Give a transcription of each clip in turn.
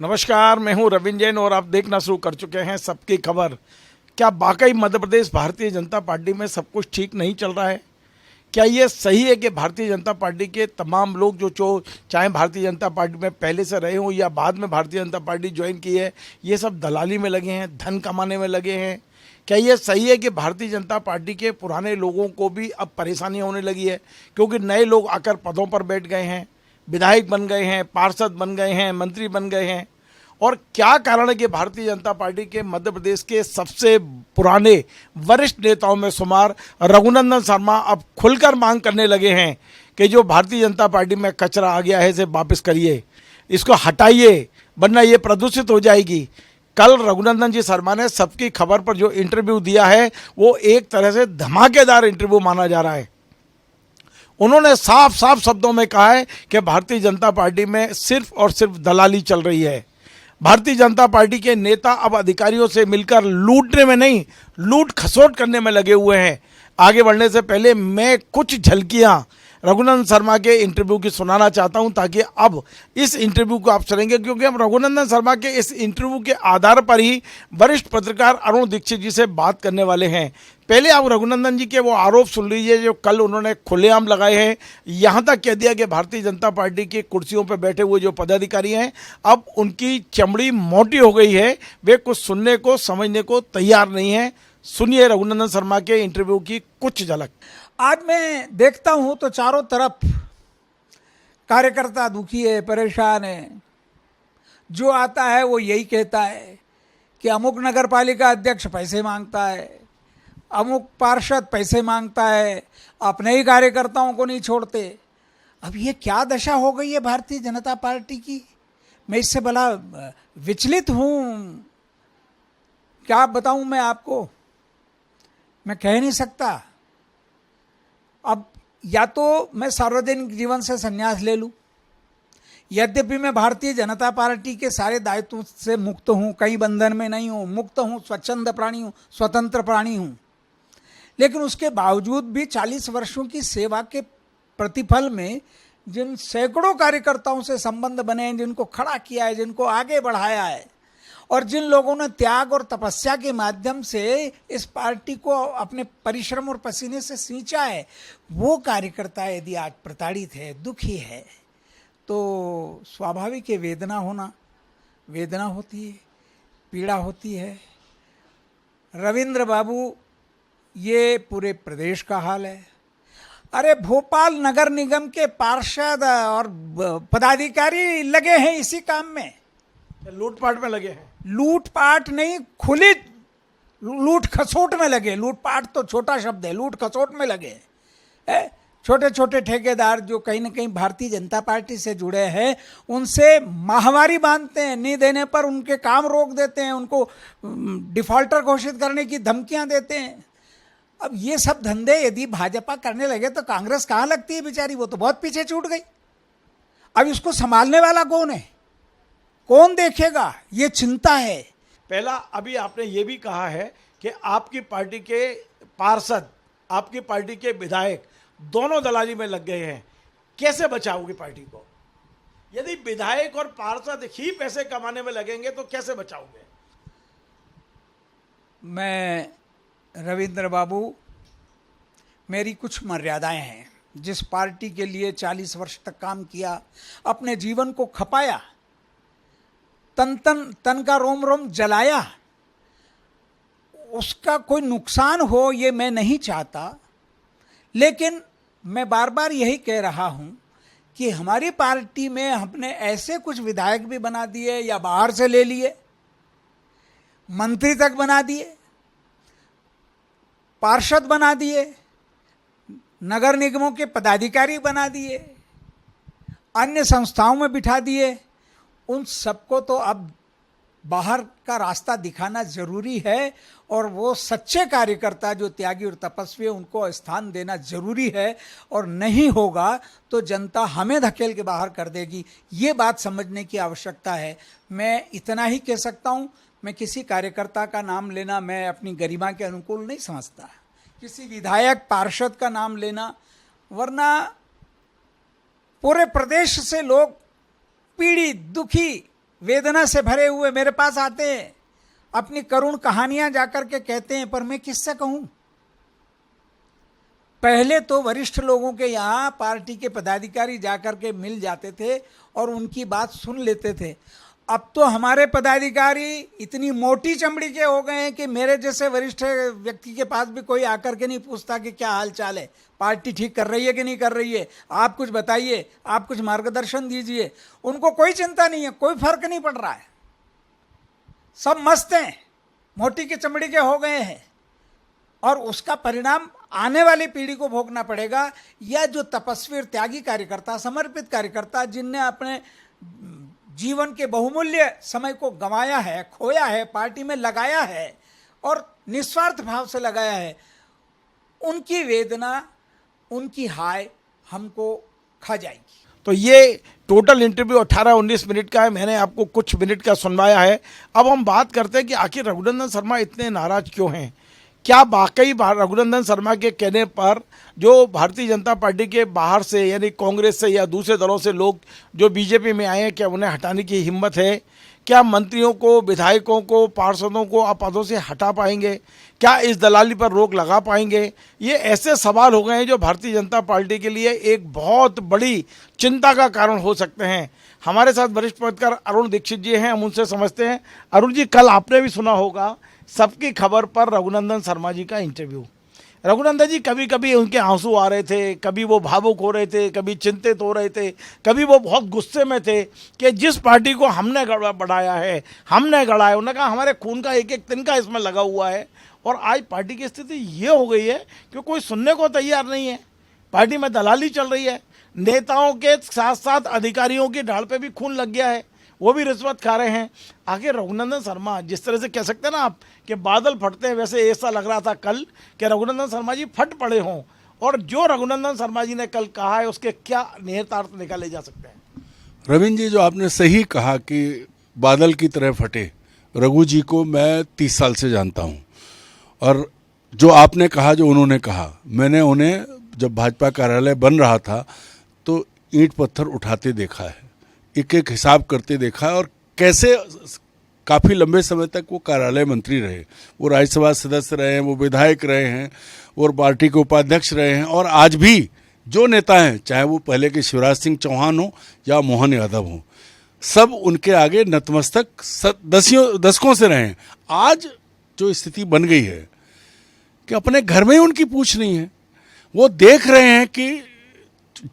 नमस्कार, मैं हूं रविंद्र जैन और आप देखना शुरू कर चुके हैं सबकी खबर। क्या वाकई मध्य प्रदेश भारतीय जनता पार्टी में सब कुछ ठीक नहीं चल रहा है? क्या ये सही है कि भारतीय जनता पार्टी के तमाम लोग जो चाहे भारतीय जनता पार्टी में पहले से रहे हों या बाद में भारतीय जनता पार्टी ज्वाइन की है, ये सब दलाली में लगे हैं, धन कमाने में लगे हैं? क्या ये सही है कि भारतीय जनता पार्टी के पुराने लोगों को भी अब परेशानी होने लगी है क्योंकि नए लोग आकर पदों पर बैठ गए हैं, विधायक बन गए हैं, पार्षद बन गए हैं, मंत्री बन गए हैं? और क्या कारण है कि भारतीय जनता पार्टी के मध्य प्रदेश के सबसे पुराने वरिष्ठ नेताओं में शुमार रघुनंदन शर्मा अब खुलकर मांग करने लगे हैं कि जो भारतीय जनता पार्टी में कचरा आ गया है इसे वापस करिए, इसको हटाइए, वरना ये प्रदूषित हो जाएगी। कल रघुनंदन जी शर्मा ने सबकी खबर पर जो इंटरव्यू दिया है वो एक तरह से धमाकेदार इंटरव्यू माना जा रहा है। उन्होंने साफ साफ शब्दों में कहा है कि भारतीय जनता पार्टी में सिर्फ और सिर्फ दलाली चल रही है। भारतीय जनता पार्टी के नेता अब अधिकारियों से मिलकर लूटने में नहीं, लूट खसोट करने में लगे हुए हैं। आगे बढ़ने से पहले मैं कुछ झलकियां रघुनंदन शर्मा के इंटरव्यू की सुनाना चाहता हूं ताकि अब इस इंटरव्यू को आप सुनेंगे, क्योंकि हम रघुनंदन शर्मा के इस इंटरव्यू के आधार पर ही वरिष्ठ पत्रकार अरुण दीक्षित जी से बात करने वाले हैं। पहले आप रघुनंदन जी के वो आरोप सुन लीजिए जो कल उन्होंने खुलेआम लगाए हैं। यहाँ तक कह दिया कि भारतीय जनता पार्टी की कुर्सियों पर बैठे हुए जो पदाधिकारी हैं अब उनकी चमड़ी मोटी हो गई है, वे कुछ सुनने को समझने को तैयार नहीं है। सुनिए रघुनंदन शर्मा के इंटरव्यू की कुछ झलक। आज मैं देखता हूं तो चारों तरफ कार्यकर्ता दुखी है, परेशान है। जो आता है वो यही कहता है कि अमुक नगर पालिका अध्यक्ष पैसे मांगता है, अमुक पार्षद पैसे मांगता है, अपने ही कार्यकर्ताओं को नहीं छोड़ते। अब ये क्या दशा हो गई है भारतीय जनता पार्टी की? मैं इससे बड़ा विचलित हूँ, क्या बताऊँ मैं आपको, मैं कह नहीं सकता। अब या तो मैं सार्वजनिक जीवन से संन्यास ले लूं, यद्यपि मैं भारतीय जनता पार्टी के सारे दायित्वों से मुक्त हूं, कहीं बंधन में नहीं हूं, मुक्त हूं, स्वच्छंद प्राणी हूं, स्वतंत्र प्राणी हूं, लेकिन उसके बावजूद भी 40 वर्षों की सेवा के प्रतिफल में जिन सैकड़ों कार्यकर्ताओं से संबंध बने हैं, जिनको खड़ा किया है, जिनको आगे बढ़ाया है और जिन लोगों ने त्याग और तपस्या के माध्यम से इस पार्टी को अपने परिश्रम और पसीने से सींचा है, वो कार्यकर्ता यदि आज प्रताड़ित है, दुखी है, तो स्वाभाविक है वेदना होती है, पीड़ा होती है। रविंद्र बाबू, ये पूरे प्रदेश का हाल है। अरे भोपाल नगर निगम के पार्षद और पदाधिकारी लगे हैं इसी काम में, लूटपाट में लगे हैं। लूटपाट नहीं, खुली लूट खसोट में लगे। लूटपाट तो छोटा शब्द है, लूट खसोट में लगे। छोटे छोटे ठेकेदार जो कहीं ना कहीं भारतीय जनता पार्टी से जुड़े हैं, उनसे माहवारी बांधते हैं, नहीं देने पर उनके काम रोक देते हैं, उनको डिफॉल्टर घोषित करने की धमकियां देते हैं। अब ये सब धंधे यदि भाजपा करने लगे तो कांग्रेस कहाँ लगती है बेचारी, वो तो बहुत पीछे छूट गई। अब इसको संभालने वाला कौन है, कौन देखेगा, ये चिंता है। पहला, अभी आपने ये भी कहा है कि आपकी पार्टी के पार्षद, आपकी पार्टी के विधायक दोनों दलाली में लग गए हैं। कैसे बचाओगे पार्टी को? यदि विधायक और पार्षद ही पैसे कमाने में लगेंगे तो कैसे बचाओगे? मैं रविंद्र बाबू, मेरी कुछ मर्यादाएं हैं। जिस पार्टी के लिए 40 वर्ष तक काम किया, अपने जीवन को खपाया, तन का रोम रोम जलाया, उसका कोई नुकसान हो ये मैं नहीं चाहता। लेकिन मैं बार बार यही कह रहा हूं कि हमारी पार्टी में हमने ऐसे कुछ विधायक भी बना दिए या बाहर से ले लिए, मंत्री तक बना दिए, पार्षद बना दिए, नगर निगमों के पदाधिकारी बना दिए, अन्य संस्थाओं में बिठा दिए। उन सबको तो अब बाहर का रास्ता दिखाना जरूरी है और वो सच्चे कार्यकर्ता जो त्यागी और तपस्वी है उनको स्थान देना जरूरी है, और नहीं होगा तो जनता हमें धकेल के बाहर कर देगी। ये बात समझने की आवश्यकता है। मैं इतना ही कह सकता हूँ, मैं किसी कार्यकर्ता का नाम लेना मैं अपनी गरिमा के अनुकूल नहीं समझता, किसी विधायक पार्षद का नाम लेना, वरना पूरे प्रदेश से लोग पीड़ित, दुखी, वेदना से भरे हुए मेरे पास आते हैं, अपनी करुण कहानियां जाकर के कहते हैं, पर मैं किससे कहूं। पहले तो वरिष्ठ लोगों के यहाँ पार्टी के पदाधिकारी जाकर के मिल जाते थे और उनकी बात सुन लेते थे। अब तो हमारे पदाधिकारी इतनी मोटी चमड़ी के हो गए हैं कि मेरे जैसे वरिष्ठ व्यक्ति के पास भी कोई आकर के नहीं पूछता कि क्या हाल चाल है, पार्टी ठीक कर रही है कि नहीं कर रही है, आप कुछ बताइए, आप कुछ मार्गदर्शन दीजिए। उनको कोई चिंता नहीं है, कोई फर्क नहीं पड़ रहा है, सब मस्त हैं, मोटी की चमड़ी के हो गए हैं। और उसका परिणाम आने वाली पीढ़ी को भोगना पड़ेगा। यह जो तपस्वी और त्यागी कार्यकर्ता, समर्पित कार्यकर्ता, जिनने अपने जीवन के बहुमूल्य समय को गंवाया है, खोया है, पार्टी में लगाया है और निस्वार्थ भाव से लगाया है, उनकी वेदना, उनकी हाय हमको खा जाएगी। तो ये टोटल इंटरव्यू 18-19 मिनट का है, मैंने आपको कुछ मिनट का सुनवाया है। अब हम बात करते हैं कि आखिर रघुनंदन शर्मा इतने नाराज क्यों हैं। क्या वाकई रघुनंदन शर्मा के कहने पर जो भारतीय जनता पार्टी के बाहर से यानी कांग्रेस से या दूसरे दलों से लोग जो बीजेपी में आए हैं, क्या उन्हें हटाने की हिम्मत है? क्या मंत्रियों को, विधायकों को, पार्षदों को आप पदों से हटा पाएंगे? क्या इस दलाली पर रोक लगा पाएंगे? ये ऐसे सवाल हो गए हैं जो भारतीय जनता पार्टी के लिए एक बहुत बड़ी चिंता का कारण हो सकते हैं। हमारे साथ वरिष्ठ पत्रकार अरुण दीक्षित जी हैं, हम उनसे समझते हैं। अरुण जी, कल आपने भी सुना होगा सबकी खबर पर रघुनंदन शर्मा जी का इंटरव्यू। रघुनंदन जी कभी कभी उनके आंसू आ रहे थे, कभी वो भावुक हो रहे थे, कभी चिंतित हो रहे थे, कभी वो बहुत गुस्से में थे कि जिस पार्टी को हमने बढ़ाया है, हमने गढ़ाया, उन्होंने कहा हमारे खून का एक एक तिनका इसमें लगा हुआ है। और आज पार्टी की स्थिति ये हो गई है कि कोई सुनने को तैयार नहीं है। पार्टी में दलाली चल रही है, नेताओं के साथ साथ अधिकारियों की ढाल पे भी खून लग गया है, वो भी रिश्वत खा रहे हैं। आखिर रघुनंदन शर्मा, जिस तरह से कह सकते हैं ना आप कि बादल फटते हैं, वैसे ऐसा लग रहा था कल कि रघुनंदन शर्मा जी फट पड़े हों। और जो रघुनंदन शर्मा जी ने कल कहा है उसके क्या निहितार्थ निकाले जा सकते हैं? रविंद्र जी, जो आपने सही कहा कि बादल की तरह फटे, रघु जी को मैं 30 साल से जानता हूं। और जो आपने कहा, जो उन्होंने कहा, मैंने उन्हें जब भाजपा कार्यालय बन रहा था तो ईंट पत्थर उठाते देखा है, एक एक हिसाब करते देखा है, और कैसे काफ़ी लंबे समय तक वो कार्यालय मंत्री रहे, वो राज्यसभा सदस्य रहे हैं, वो विधायक रहे हैं और पार्टी के उपाध्यक्ष रहे हैं। और आज भी जो नेता हैं, चाहे वो पहले के शिवराज सिंह चौहान हो या मोहन यादव हो, सब उनके आगे नतमस्तक दशकों से रहे हैं। आज जो स्थिति बन गई है कि अपने घर में ही उनकी पूछ नहीं है। वो देख रहे हैं कि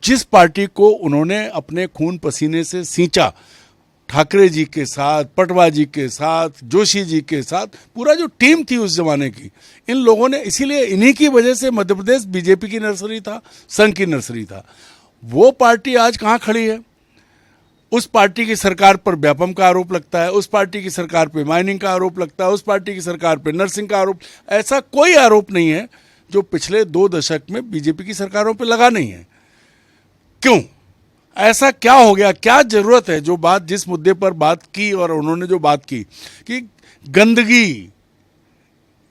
जिस पार्टी को उन्होंने अपने खून पसीने से सींचा, ठाकरे जी के साथ, पटवा जी के साथ, जोशी जी के साथ, पूरा जो टीम थी उस जमाने की, इन लोगों ने, इसीलिए इन्हीं की वजह से मध्य प्रदेश बीजेपी की नर्सरी था, संघ की नर्सरी था। वो पार्टी आज कहाँ खड़ी है? उस पार्टी की सरकार पर व्यापम का आरोप लगता है, उस पार्टी की सरकार पर माइनिंग का आरोप लगता है, उस पार्टी की सरकार पर नर्सिंग का आरोप। ऐसा कोई आरोप नहीं है जो पिछले 2 दशक में बीजेपी की सरकारों पर लगा नहीं है। क्यों? ऐसा क्या हो गया? क्या जरूरत है? जो बात, जिस मुद्दे पर बात की और उन्होंने जो बात की कि गंदगी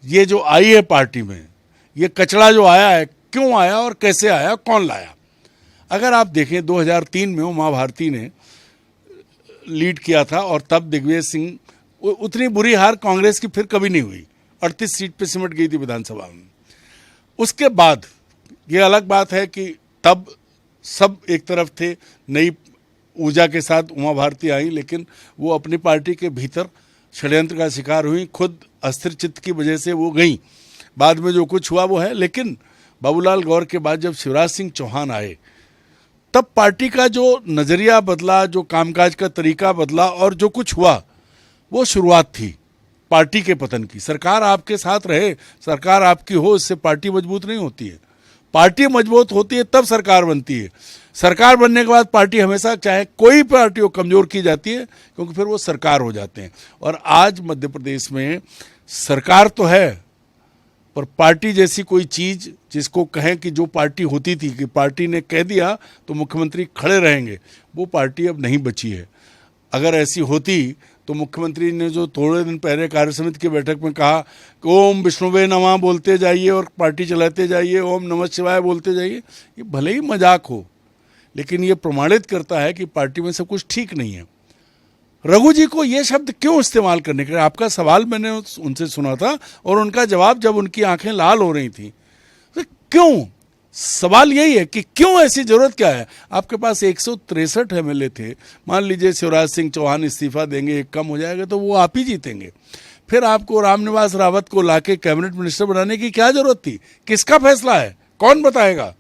ये जो आई है पार्टी में, ये कचरा जो आया है, क्यों आया और कैसे आया, कौन लाया? अगर आप देखें 2003 में उमा भारती ने लीड किया था और तब दिग्विजय सिंह, उतनी बुरी हार कांग्रेस की फिर कभी नहीं हुई, 38 सीट पे सिमट गई थी विधानसभा में। उसके बाद ये अलग बात है कि तब सब एक तरफ थे, नई ऊर्जा के साथ उमा भारती आई, लेकिन वो अपनी पार्टी के भीतर षड्यंत्र का शिकार हुई, खुद अस्थिर चित्त की वजह से वो गई। बाद में जो कुछ हुआ वो है। लेकिन बाबूलाल गौर के बाद जब शिवराज सिंह चौहान आए, तब पार्टी का जो नज़रिया बदला, जो कामकाज का तरीका बदला, और जो कुछ हुआ वो शुरुआत थी पार्टी के पतन की। सरकार आपके साथ रहे, सरकार आपकी हो, इससे पार्टी मजबूत नहीं होती है। पार्टी मजबूत होती है तब सरकार बनती है। सरकार बनने के बाद पार्टी हमेशा, चाहे कोई पार्टी हो, कमजोर की जाती है, क्योंकि फिर वो सरकार हो जाते हैं। और आज मध्य प्रदेश में सरकार तो है, पर पार्टी जैसी कोई चीज़ जिसको कहें कि जो पार्टी होती थी कि पार्टी ने कह दिया तो मुख्यमंत्री खड़े रहेंगे, वो पार्टी अब नहीं बची है। अगर ऐसी होती तो मुख्यमंत्री ने जो थोड़े दिन पहले कार्य समिति की बैठक में कहा कि ओम विष्णुवे नमः बोलते जाइए और पार्टी चलाते जाइए, ओम नमः शिवाय बोलते जाइए, ये भले ही मजाक हो, लेकिन ये प्रमाणित करता है कि पार्टी में सब कुछ ठीक नहीं है। रघु जी को ये शब्द क्यों इस्तेमाल करने के लिए? आपका सवाल मैंने उनसे सुना था और उनका जवाब जब उनकी आंखें लाल हो रही थी, तो क्यों? सवाल यही है कि क्यों, ऐसी जरूरत क्या है? आपके पास 163 एमएलए थे, मान लीजिए शिवराज सिंह चौहान इस्तीफा देंगे, एक कम हो जाएगा तो वो आप ही जीतेंगे। फिर आपको रामनिवास रावत को लाके कैबिनेट मिनिस्टर बनाने की क्या जरूरत थी? किसका फैसला है? कौन बताएगा?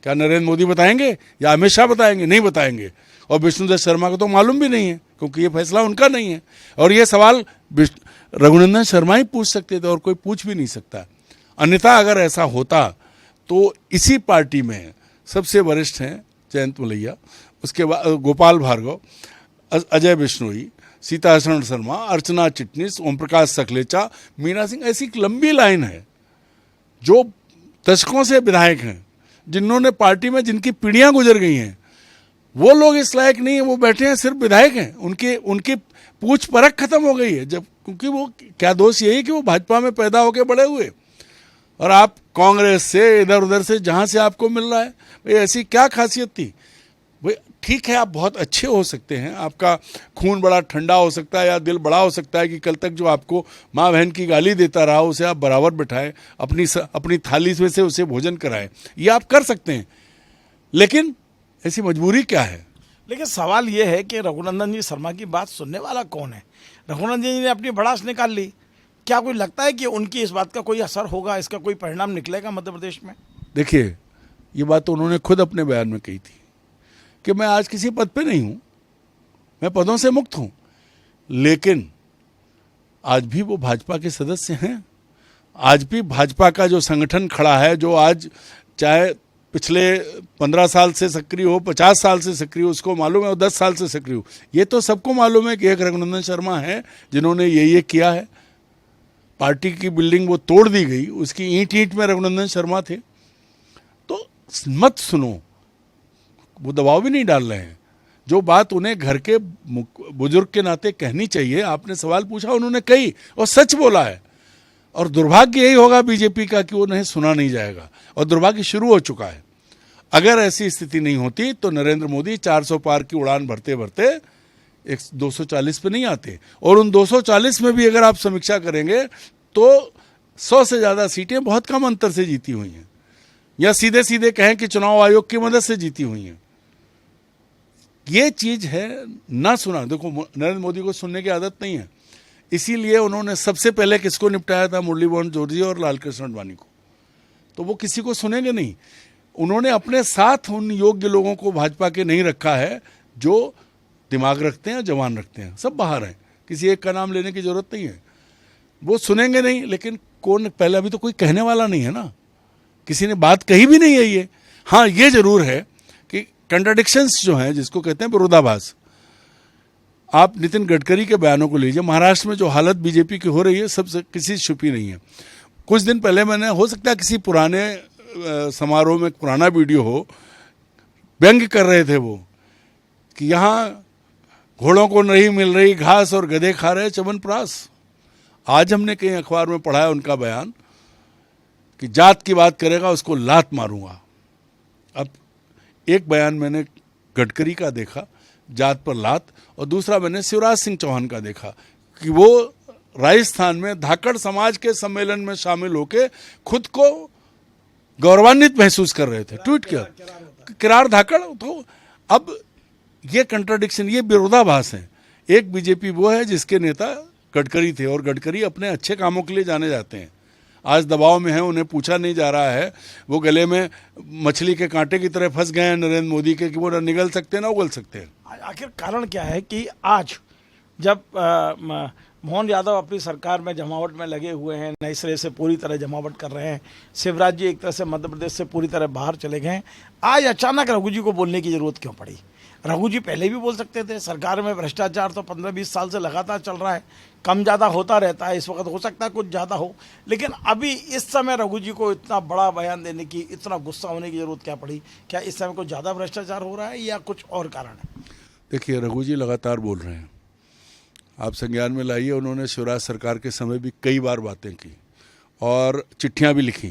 क्या नरेंद्र मोदी बताएंगे या अमित शाह बताएंगे? नहीं बताएंगे। और विष्णुदत्त शर्मा को तो मालूम भी नहीं है, क्योंकि ये फैसला उनका नहीं है। और ये सवाल रघुनंदन शर्मा ही पूछ सकते थे और कोई पूछ भी नहीं सकता। अन्यथा अगर ऐसा होता तो इसी पार्टी में सबसे वरिष्ठ हैं जयंत मलैया, उसके बाद गोपाल भार्गव, अजय बिश्नोई, सीताहरण शर्मा, अर्चना चिटनिस, ओम प्रकाश सकलेचा, मीना सिंह, ऐसी एक लंबी लाइन है जो दशकों से विधायक हैं, जिन्होंने पार्टी में जिनकी पीढ़ियां गुजर गई हैं। वो लोग इस लायक नहीं है, वो बैठे हैं, सिर्फ विधायक हैं। उनकी पूछ परख खत्म हो गई है, जब क्योंकि वो क्या दोष यही कि वो भाजपा में पैदा होकर बड़े हुए और आप कांग्रेस से इधर उधर से जहां से आपको मिल रहा है। भाई ऐसी क्या खासियत थी? भाई ठीक है, आप बहुत अच्छे हो सकते हैं, आपका खून बड़ा ठंडा हो सकता है या दिल बड़ा हो सकता है कि कल तक जो आपको माँ बहन की गाली देता रहा उसे आप बराबर बिठाएं, अपनी थाली में से उसे भोजन कराएं, ये आप कर सकते हैं। लेकिन ऐसी मजबूरी क्या है? लेकिन सवाल ये है कि रघुनंदन जी शर्मा की बात सुनने वाला कौन है? रघुनंदन जी ने अपनी भड़ास निकाल ली। क्या कोई लगता है कि उनकी इस बात का कोई असर होगा, इसका कोई परिणाम निकलेगा मध्य प्रदेश में? देखिए, ये बात तो उन्होंने खुद अपने बयान में कही थी कि मैं आज किसी पद पे नहीं हूं, मैं पदों से मुक्त हूं, लेकिन आज भी वो भाजपा के सदस्य हैं। आज भी भाजपा का जो संगठन खड़ा है, जो आज चाहे पिछले 15 साल से सक्रिय हो, 50 साल से सक्रिय हो, उसको मालूम है, और 10 साल से सक्रिय हो, ये तो सबको मालूम है कि एक रघुनंदन शर्मा है जिन्होंने ये किया है। पार्टी की बिल्डिंग वो तोड़ दी गई, उसकी ईंट ईंट में रघुनंदन शर्मा थे। तो मत सुनो, वो दबाव भी नहीं डाल रहे हैं। जो बात उन्हें घर के बुजुर्ग के नाते कहनी चाहिए, आपने सवाल पूछा, उन्होंने कही और सच बोला है। और दुर्भाग्य यही होगा बीजेपी का कि वो नहीं सुना नहीं जाएगा, और दुर्भाग्य शुरू हो चुका है। अगर ऐसी स्थिति नहीं होती तो नरेंद्र मोदी 400 पार की उड़ान भरते भरते 240 पे नहीं आते। और उन 240 में भी अगर आप समीक्षा करेंगे तो 100 से ज़्यादा सीटें बहुत कम अंतर से जीती हुई हैं, या सीधे सीधे कहें कि चुनाव आयोग की मदद से जीती हुई हैं। ये चीज़ है ना सुना। देखो, नरेंद्र मोदी को सुनने की आदत नहीं है, इसीलिए उन्होंने सबसे पहले किसको निपटाया था? मुरलीमोहन जोशी और लालकृष्ण आडवाणी को। तो वो किसी को सुनेंगे नहीं। उन्होंने अपने साथ उन योग्य लोगों को भाजपा के नहीं रखा है जो दिमाग रखते हैं, जवान रखते हैं। सब बाहर हैं, किसी एक का नाम लेने की जरूरत नहीं है। वो सुनेंगे नहीं, लेकिन कौन पहले? अभी तो कोई कहने वाला नहीं है ना, किसी ने बात कही भी नहीं है ये। हाँ, ये जरूर है कि कंट्राडिक्शंस जो हैं, जिसको कहते हैं विरोधाभास, आप नितिन गडकरी के बयानों को लीजिए। महाराष्ट्र में जो हालत बीजेपी की हो रही है, सबसे किसी से छुपी नहीं है। कुछ दिन पहले मैंने, हो सकता है किसी पुराने समारोह में पुराना वीडियो हो, व्यंग कर रहे थे वो कि यहाँ घोड़ों को नहीं मिल रही घास और गधे खा रहे चमनप्रास। आज हमने कहीं अखबार में पढ़ा है उनका बयान कि जात की बात करेगा उसको लात मारूंगा। अब एक बयान मैंने गडकरी का देखा, जात पर लात, और दूसरा मैंने शिवराज सिंह चौहान का देखा कि वो राजस्थान में धाकड़ समाज के सम्मेलन में शामिल होकर खुद को गौरवान्वित महसूस कर रहे थे। ट्वीट किया, किरार धाकड़। तो अब ये कंट्राडिक्शन, ये विरोधाभास है। एक बीजेपी वो है जिसके नेता गडकरी थे, और गडकरी अपने अच्छे कामों के लिए जाने जाते हैं। आज दबाव में है, उन्हें पूछा नहीं जा रहा है, वो गले में मछली के कांटे की तरह फंस गए हैं नरेंद्र मोदी के कि वो ना निगल सकते हैं ना उगल सकते हैं। आखिर कारण क्या है कि आज जब मोहन यादव अपनी सरकार में जमावट में लगे हुए हैं, नए सिरे से पूरी तरह जमावट कर रहे हैं, शिवराज जी एक तरह से मध्य प्रदेश से पूरी तरह बाहर चले गए हैं, आज अचानक रघु जी को बोलने की जरूरत क्यों पड़ी? रघु जी पहले भी बोल सकते थे। सरकार में भ्रष्टाचार तो 15-20 साल से लगातार चल रहा है, कम ज़्यादा होता रहता है, इस वक्त हो सकता है कुछ ज़्यादा हो, लेकिन अभी इस समय रघु जी को इतना बड़ा बयान देने की, इतना गुस्सा होने की जरूरत क्या पड़ी? क्या इस समय कुछ ज़्यादा भ्रष्टाचार हो रहा है या कुछ और कारण है? देखिए, रघु जी लगातार बोल रहे हैं, आप संज्ञान में लाइए। उन्होंने शिवराज सरकार के समय भी कई बार बातें की और चिट्ठियां भी लिखी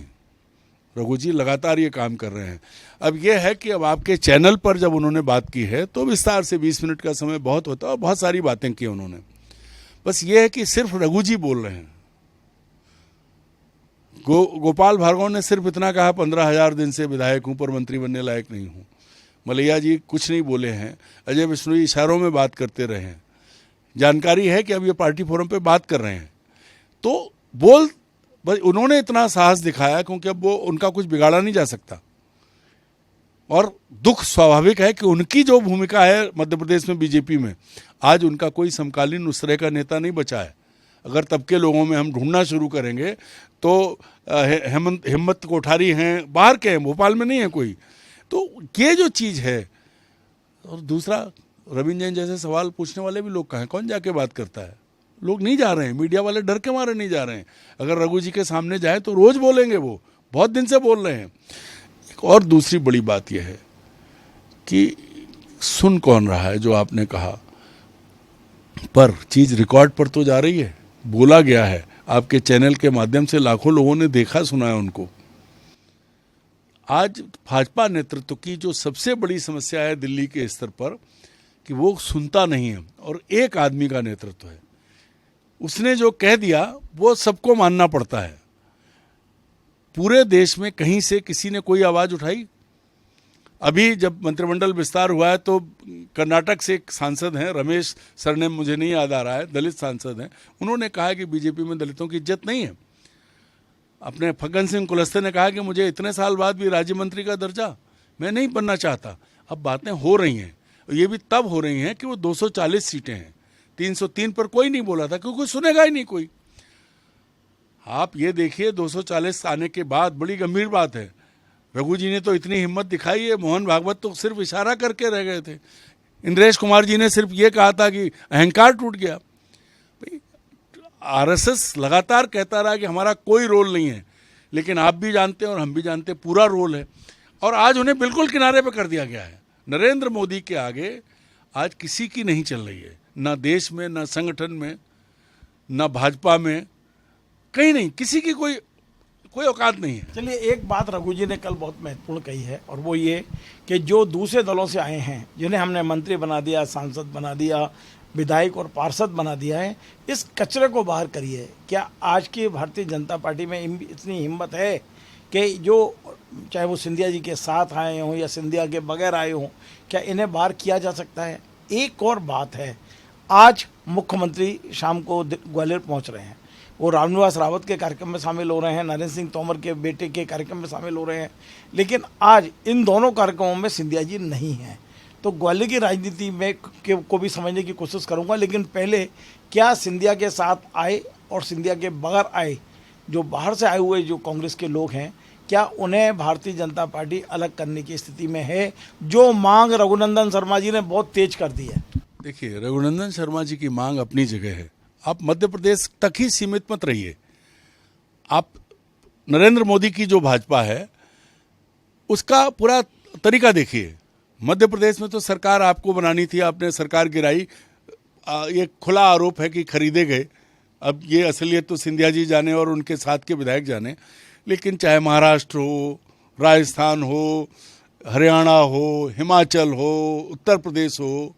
रघु जी लगातार ये काम कर रहे हैं। अब ये है कि अब आपके चैनल पर जब उन्होंने बात की है तो विस्तार से 20 मिनट का समय बहुत होता है और बहुत सारी बातें की उन्होंने। बस ये है कि सिर्फ रघु जी बोल रहे हैं। गोपाल भार्गव ने सिर्फ इतना कहा 15,000 दिन से विधायक हूं पर मंत्री बनने लायक नहीं हूं। मलैया जी कुछ नहीं बोले हैं। अजय बिश्नोई इशारों में बात करते रहे हैं। जानकारी है कि अब ये पार्टी फोरम पे बात कर रहे हैं तो उन्होंने इतना साहस दिखाया क्योंकि अब वो उनका कुछ बिगाड़ा नहीं जा सकता। और दुख स्वाभाविक है कि उनकी जो भूमिका है मध्य प्रदेश में बीजेपी में, आज उनका कोई समकालीन उस तरह का नेता नहीं बचा है। अगर तब के लोगों में हम ढूंढना शुरू करेंगे तो हिम्मत कोठारी हैं, बाहर के हैं, भोपाल में नहीं है कोई। तो ये जो चीज़ है। और दूसरा, रविंद्र जैन जैसे सवाल पूछने वाले भी लोग कहाँ हैं? कौन जाके बात करता है? लोग नहीं जा रहे हैं, मीडिया वाले डर के मारे नहीं जा रहे हैं। अगर रघु जी के सामने जाए तो रोज बोलेंगे, वो बहुत दिन से बोल रहे हैं। एक और दूसरी बड़ी बात यह है कि सुन कौन रहा है जो आपने कहा, पर चीज रिकॉर्ड पर तो जा रही है, बोला गया है आपके चैनल के माध्यम से, लाखों लोगों ने देखा सुना है उनको। आज भाजपा नेतृत्व की जो सबसे बड़ी समस्या है दिल्ली के स्तर पर कि वो सुनता नहीं है और एक आदमी का नेतृत्व है। उसने जो कह दिया वो सबको मानना पड़ता है। पूरे देश में कहीं से किसी ने कोई आवाज उठाई? अभी जब मंत्रिमंडल विस्तार हुआ है तो कर्नाटक से एक सांसद हैं, रमेश सरनेम मुझे नहीं याद आ रहा है, दलित सांसद हैं, उन्होंने कहा कि बीजेपी में दलितों की इज्जत नहीं है। अपने फग्गन सिंह कुलस्ते ने कहा कि मुझे इतने साल बाद भी राज्य मंत्री का दर्जा मैं नहीं बनना चाहता। अब बातें हो रही हैं, ये भी तब हो रही हैं कि वो 240 सीटें हैं, 303 पर कोई नहीं बोला था क्योंकि सुनेगा ही नहीं कोई। आप ये देखिए 240 आने के बाद बड़ी गंभीर बात है। रघु जी ने तो इतनी हिम्मत दिखाई है, मोहन भागवत तो सिर्फ इशारा करके रह गए थे, इंद्रेश कुमार जी ने सिर्फ ये कहा था कि अहंकार टूट गया। भाई आरएसएस लगातार कहता रहा कि हमारा कोई रोल नहीं है, लेकिन आप भी जानते हैं और हम भी जानते हैं पूरा रोल है। और आज उन्हें बिल्कुल किनारे पर कर दिया गया है। नरेंद्र मोदी के आगे आज किसी की नहीं चल रही है, ना देश में, ना संगठन में, ना भाजपा में, कहीं नहीं, किसी की कोई औकात नहीं है। चलिए, एक बात रघु जी ने कल बहुत महत्वपूर्ण कही है और वो ये कि जो दूसरे दलों से आए हैं, जिन्हें हमने मंत्री बना दिया, सांसद बना दिया, विधायक और पार्षद बना दिया है, इस कचरे को बाहर करिए। क्या आज की भारतीय जनता पार्टी में इतनी हिम्मत है कि जो चाहे वो सिंधिया जी के साथ आए हों या सिंधिया के बगैर आए हों, क्या इन्हें बाहर किया जा सकता है? एक और बात है, आज मुख्यमंत्री शाम को ग्वालियर पहुंच रहे हैं, वो रामनिवास रावत के कार्यक्रम में शामिल हो रहे हैं, नरेंद्र सिंह तोमर के बेटे के कार्यक्रम में शामिल हो रहे हैं, लेकिन आज इन दोनों कार्यक्रमों में सिंधिया जी नहीं हैं। तो ग्वालियर की राजनीति में को भी समझने की कोशिश करूंगा, लेकिन पहले क्या सिंधिया के साथ आए और सिंधिया के बगैर आए जो बाहर से आए हुए जो कांग्रेस के लोग हैं, क्या उन्हें भारतीय जनता पार्टी अलग करने की स्थिति में है, जो मांग रघुनंदन शर्मा जी ने बहुत तेज कर दी है? देखिए, रघुनंदन शर्मा जी की मांग अपनी जगह है, आप मध्य प्रदेश तक ही सीमित मत रहिए। आप नरेंद्र मोदी की जो भाजपा है उसका पूरा तरीका देखिए। मध्य प्रदेश में तो सरकार आपको बनानी थी, आपने सरकार गिराई, ये खुला आरोप है कि खरीदे गए। अब ये असलियत तो सिंधिया जी जाने और उनके साथ के विधायक जाने, लेकिन चाहे महाराष्ट्र हो, राजस्थान हो, हरियाणा हो, हिमाचल हो, उत्तर प्रदेश हो,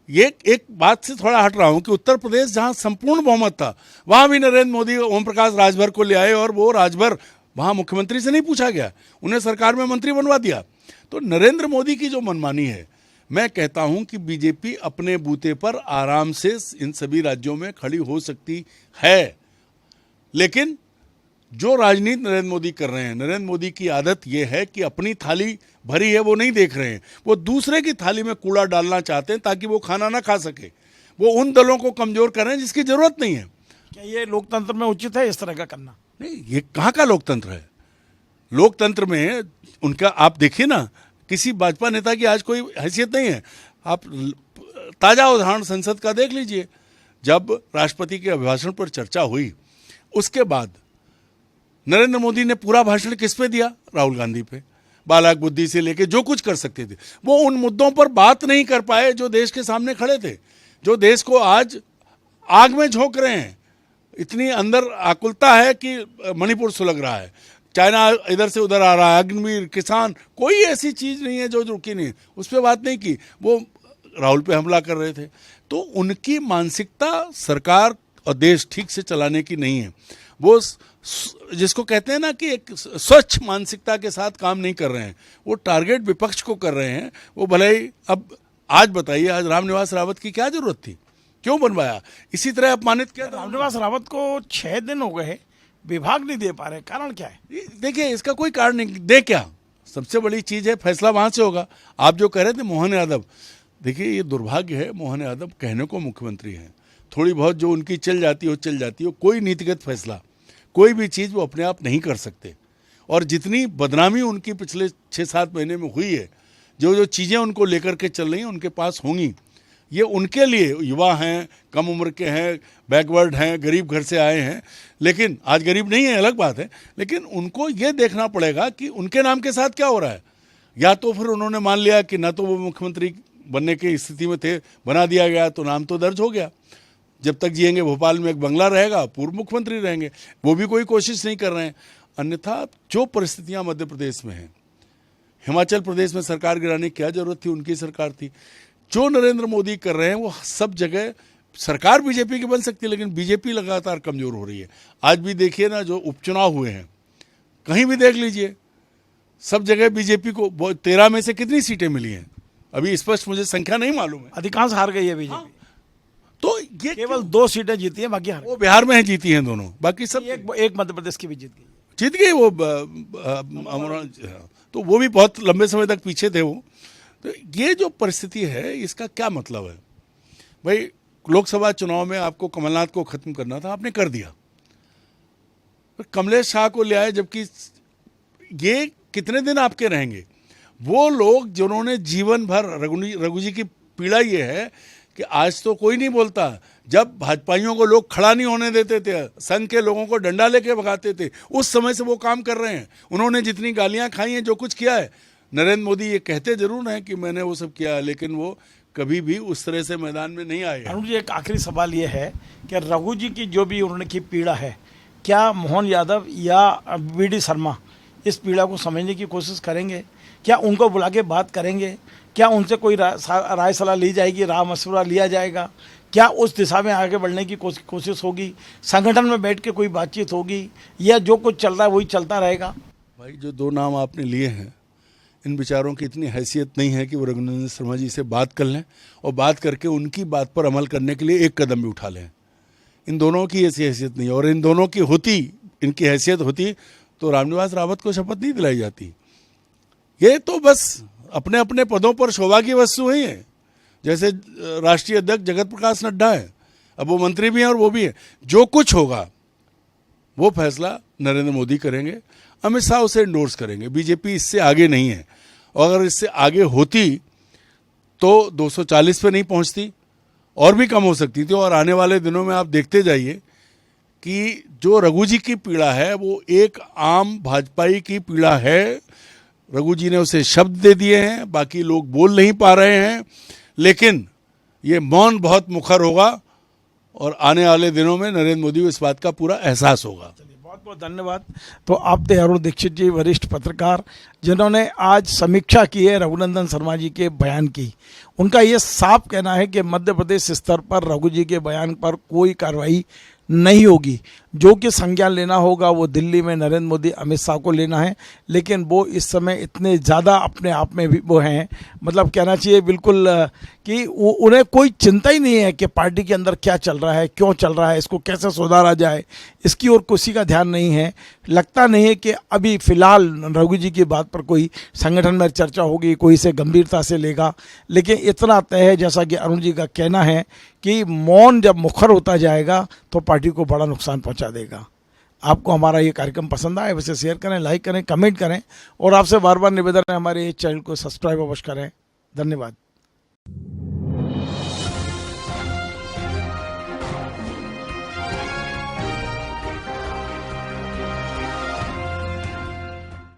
ये एक बात से थोड़ा हट रहा हूं कि उत्तर प्रदेश जहां संपूर्ण बहुमत था, वहां भी नरेंद्र मोदी ओम प्रकाश राजभर को ले आए और वो राजभर वहां मुख्यमंत्री से नहीं पूछा गया, उन्हें सरकार में मंत्री बनवा दिया। तो नरेंद्र मोदी की जो मनमानी है, मैं कहता हूं कि बीजेपी अपने बूते पर आराम से इन सभी राज्यों में खड़ी हो सकती है, लेकिन जो राजनीति नरेंद्र मोदी कर रहे हैं, नरेंद्र मोदी की आदत यह है कि अपनी थाली भरी है वो नहीं देख रहे हैं, वो दूसरे की थाली में कूड़ा डालना चाहते हैं ताकि वो खाना ना खा सके। वो उन दलों को कमजोर कर रहे हैं जिसकी जरूरत नहीं है। क्या ये लोकतंत्र में उचित है इस तरह का करना? नहीं, ये कहाँ का लोकतंत्र है? लोकतंत्र में उनका आप देखिए ना, किसी भाजपा नेता की आज कोई हैसियत नहीं है। आप ताजा उदाहरण संसद का देख लीजिए, जब राष्ट्रपति के अभिभाषण पर चर्चा हुई उसके बाद नरेंद्र मोदी ने पूरा भाषण किस पे दिया? राहुल गांधी पे। बालक बुद्धि से लेके जो कुछ कर सकते थे वो उन मुद्दों पर बात नहीं कर पाए जो देश के सामने खड़े थे, जो देश को आज आग में झोंक रहे हैं। इतनी अंदर आकुलता है कि मणिपुर सुलग रहा है, चाइना इधर से उधर आ रहा है, अग्निवीर, किसान, कोई ऐसी चीज़ नहीं है जो रुकी नहीं, उस पर बात नहीं की। वो राहुल पे हमला कर रहे थे। तो उनकी मानसिकता सरकार और देश ठीक से चलाने की नहीं है। वो जिसको कहते हैं ना कि एक स्वच्छ मानसिकता के साथ काम नहीं कर रहे हैं, वो टारगेट विपक्ष को कर रहे हैं। वो भले ही अब आज बताइए, आज रामनिवास रावत की क्या जरूरत थी, क्यों बनवाया? इसी तरह अपमानित किया। रामनिवास रावत को 6 दिन हो गए, विभाग नहीं दे पा रहे, कारण क्या है? देखिए, इसका कोई कारण नहीं, दे क्या, सबसे बड़ी चीज है फैसला वहां से होगा। आप जो कह रहे थे मोहन यादव, देखिए ये दुर्भाग्य है, मोहन यादव कहने को मुख्यमंत्री हैं, थोड़ी बहुत जो उनकी चल जाती हो चल जाती हो, कोई नीतिगत फैसला, कोई भी चीज़ वो अपने आप नहीं कर सकते। और जितनी बदनामी उनकी पिछले 6-7 महीने में हुई है, जो जो चीज़ें उनको लेकर के चल रही हैं उनके पास होंगी, ये उनके लिए, युवा हैं, कम उम्र के हैं, बैकवर्ड हैं, गरीब घर से आए हैं, लेकिन आज गरीब नहीं है अलग बात है, लेकिन उनको ये देखना पड़ेगा कि उनके नाम के साथ क्या हो रहा है। या तो फिर उन्होंने मान लिया कि ना तो वो मुख्यमंत्री बनने की स्थिति में थे, बना दिया गया तो नाम तो दर्ज हो गया, जब तक जिएंगे भोपाल में एक बंगला रहेगा, पूर्व मुख्यमंत्री रहेंगे, वो भी कोई कोशिश नहीं कर रहे हैं। अन्यथा जो परिस्थितियां मध्य प्रदेश में हैं, हिमाचल प्रदेश में सरकार गिराने की क्या जरूरत थी, उनकी सरकार थी। जो नरेंद्र मोदी कर रहे हैं वो सब जगह सरकार बीजेपी की बन सकती है, लेकिन बीजेपी लगातार कमजोर हो रही है। आज भी देखिए ना, जो उपचुनाव हुए हैं, कहीं भी देख लीजिए, सब जगह बीजेपी को 13 में से कितनी सीटें मिली हैं, अभी स्पष्ट मुझे संख्या नहीं मालूम है। अधिकांश हार गई है बीजेपी। तो ये केवल 2 सीटें जीती हैं, बाकी हार वो बिहार में जीती हैं दोनों, बाकी सब एक मध्य प्रदेश की भी जीत गई। वो तो वो भी बहुत लंबे समय तक पीछे थे वो। तो ये जो परिस्थिति है, इसका क्या मतलब है भाई? लोकसभा चुनाव में आपको कमलनाथ को खत्म करना था, आपने कर दिया। कमलेश शाह को ले आए, जबकि ये कितने दिन आपके रहेंगे? वो लोग जिन्होंने जीवन भर, रघु जी की पीड़ा ये है कि आज तो कोई नहीं बोलता, जब भाजपाइयों को लोग खड़ा नहीं होने देते थे, संघ के लोगों को डंडा लेके भगाते थे, उस समय से वो काम कर रहे हैं। उन्होंने जितनी गालियां खाई हैं, जो कुछ किया है, नरेंद्र मोदी ये कहते जरूर हैं कि मैंने वो सब किया, लेकिन वो कभी भी उस तरह से मैदान में नहीं आए। अरुण जी, एक आखिरी सवाल ये है कि रघु जी की जो भी उन्होंने की पीड़ा है, क्या मोहन यादव या वीडी शर्मा इस पीड़ा को समझने की कोशिश करेंगे? क्या उनको बुला के बात करेंगे? क्या उनसे कोई राय सलाह ली जाएगी, राय मशवरा लिया जाएगा? क्या उस दिशा में आगे बढ़ने की कोशिश होगी? संगठन में बैठ के कोई बातचीत होगी, या जो कुछ चल रहा है वही चलता रहेगा? भाई, जो 2 नाम आपने लिए हैं, इन विचारों की इतनी हैसियत नहीं है कि वो रघुनंदन शर्मा जी से बात कर लें और बात करके उनकी बात पर अमल करने के लिए एक कदम भी उठा लें। इन दोनों की ऐसी हैसियत नहीं है, और इन दोनों की होती, इनकी हैसियत होती तो रामनिवास रावत को शपथ नहीं दिलाई जाती। ये तो बस अपने अपने पदों पर शोभा की वस्तु ही है। जैसे राष्ट्रीय अध्यक्ष जगत प्रकाश नड्डा है, अब वो मंत्री भी हैं और वो भी है। जो कुछ होगा वो फैसला नरेंद्र मोदी करेंगे, अमित शाह उसे इंडोर्स करेंगे। बीजेपी इससे आगे नहीं है, और अगर इससे आगे होती तो 240 पे नहीं पहुंचती, और भी कम हो सकती थी। और आने वाले दिनों में आप देखते जाइए कि जो रघु जी की पीड़ा है वो एक आम भाजपाई की पीड़ा है। रघु जी ने उसे शब्द दे दिए हैं, बाकी लोग बोल नहीं पा रहे हैं, लेकिन ये मौन बहुत मुखर होगा, और आने वाले दिनों में नरेंद्र मोदी को इस बात का पूरा एहसास होगा। बहुत बहुत धन्यवाद। तो आप थे अरुण दीक्षित जी, वरिष्ठ पत्रकार, जिन्होंने आज समीक्षा की है रघुनंदन शर्मा जी के बयान की। उनका ये साफ कहना है कि मध्य प्रदेश स्तर पर रघु जी के बयान पर कोई कार्रवाई नहीं होगी। जो कि संज्ञान लेना होगा वो दिल्ली में नरेंद्र मोदी, अमित शाह को लेना है, लेकिन वो इस समय इतने ज़्यादा अपने आप में भी वो हैं, मतलब कहना चाहिए बिल्कुल कि उन्हें कोई चिंता ही नहीं है कि पार्टी के अंदर क्या चल रहा है, क्यों चल रहा है, इसको कैसे सुधारा जाए, इसकी ओर किसी का ध्यान नहीं है। लगता नहीं है कि अभी फ़िलहाल रघु जी की बात पर कोई संगठन में चर्चा होगी, कोई इसे गंभीरता से लेगा। लेकिन इतना तय है, जैसा कि अरुण जी का कहना है, कि मौन जब मुखर होता जाएगा तो पार्टी को बड़ा नुकसान पहुंचा देगा। आपको हमारा ये कार्यक्रम पसंद आए वैसे शेयर करें, लाइक करें, कमेंट करें, और आपसे बार बार निवेदन है हमारे चैनल को सब्सक्राइब अवश्य करें। धन्यवाद।